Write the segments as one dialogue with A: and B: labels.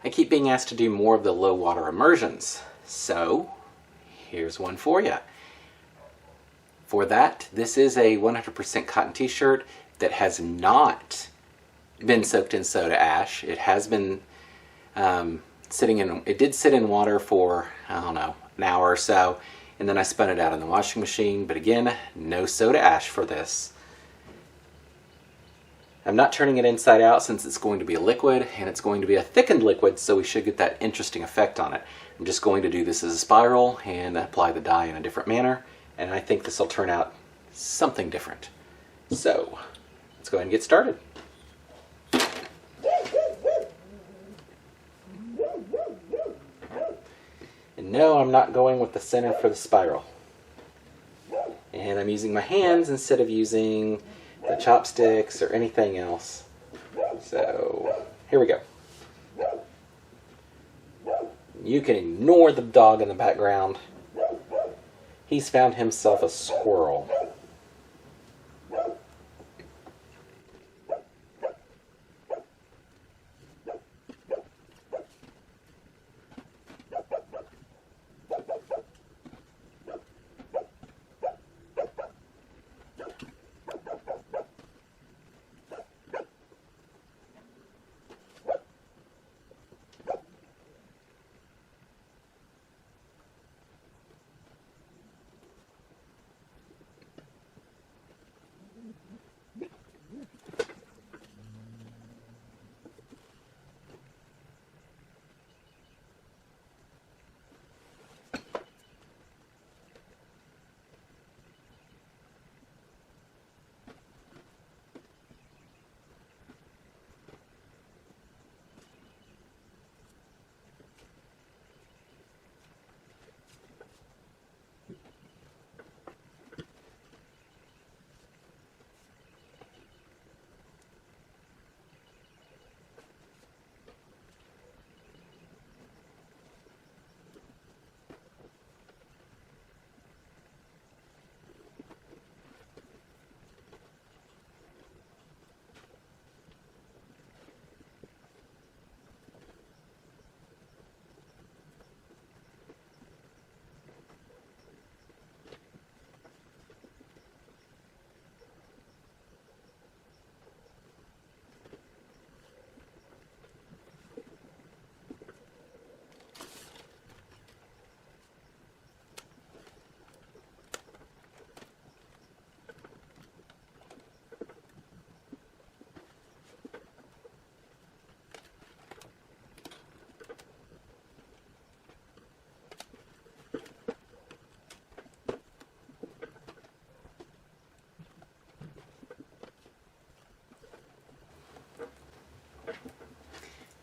A: I keep being asked to do more of the low water immersions, so here's one for you. For that, this is a 100% cotton t-shirt that has not been soaked in soda ash. It has been it did sit in water for, I don't know, an hour or so, and then I spun it out in the washing machine, but again, no soda ash for this. I'm not turning it inside out since it's going to be a liquid, and it's going to be a thickened liquid, so we should get that interesting effect on it. I'm just going to do this as a spiral and apply the dye in a different manner, and I think this will turn out something different. So, let's go ahead and get started. And no, I'm not going with the center for the spiral. And I'm using my hands instead of using the chopsticks or anything else. So, here we go. You can ignore the dog in the background. He's found himself a squirrel.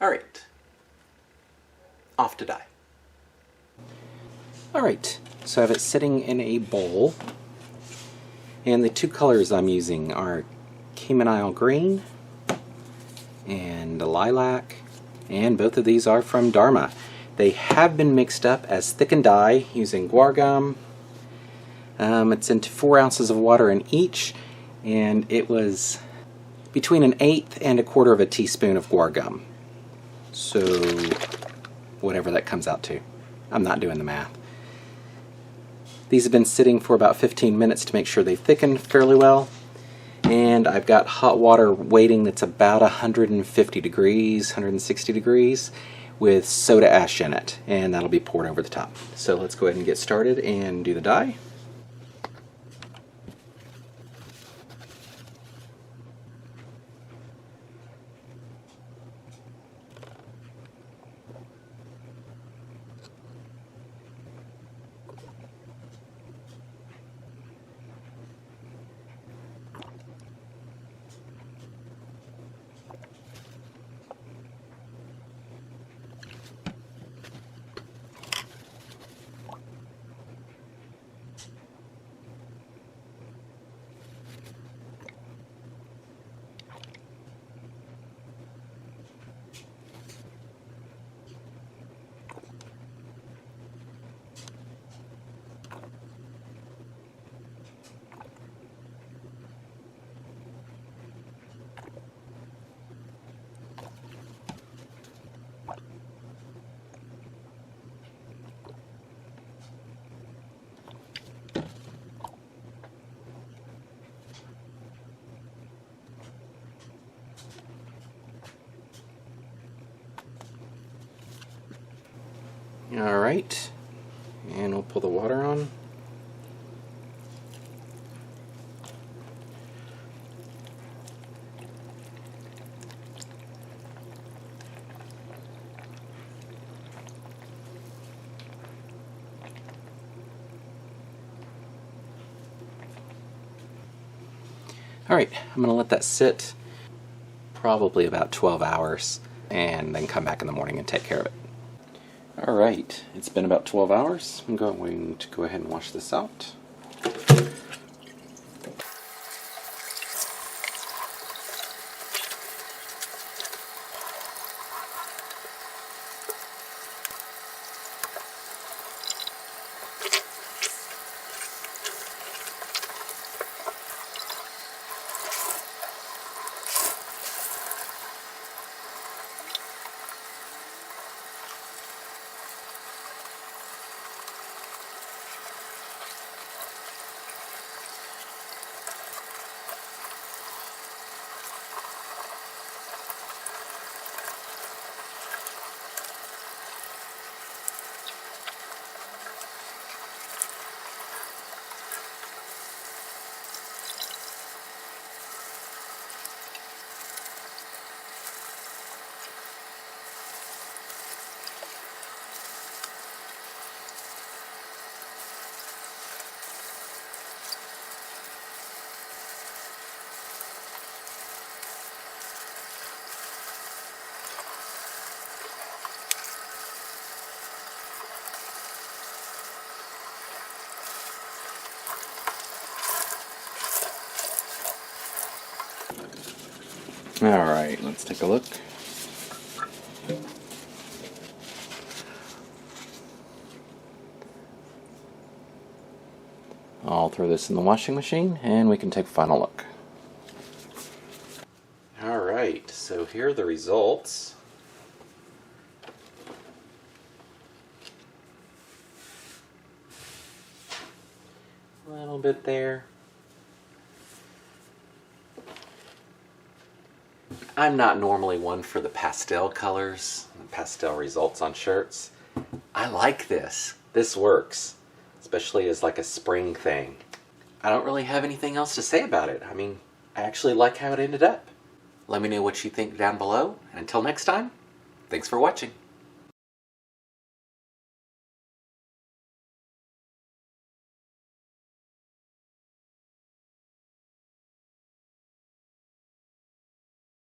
A: Alright, off to dye. Alright, so I have it sitting in a bowl, and the two colors I'm using are Cayman Isle Green and Lilac, and both of these are from Dharma. They have been mixed up as thickened dye using guar gum. It's into 4 ounces of water in each, and it was between 1/8 and 1/4 of a teaspoon of guar gum. So, whatever that comes out to. I'm not doing the math. These have been sitting for about 15 minutes to make sure they've thickened fairly well. And I've got hot water waiting that's about 150 degrees, 160 degrees, with soda ash in it. And that'll be poured over the top. So let's go ahead and get started and do the dye. Alright, and we'll pull the water on. Alright, I'm going to let that sit probably about 12 hours and then come back in the morning and take care of it. Alright, it's been about 12 hours. I'm going to go ahead and wash this out. Alright, let's take a look. I'll throw this in the washing machine and we can take a final look. Alright, so here are the results. A little bit there. I'm not normally one for the pastel colors, the pastel results on shirts. I like this. This works, especially as like a spring thing. I don't really have anything else to say about it. I mean, I actually like how it ended up. Let me know what you think down below, and until next time, thanks for watching.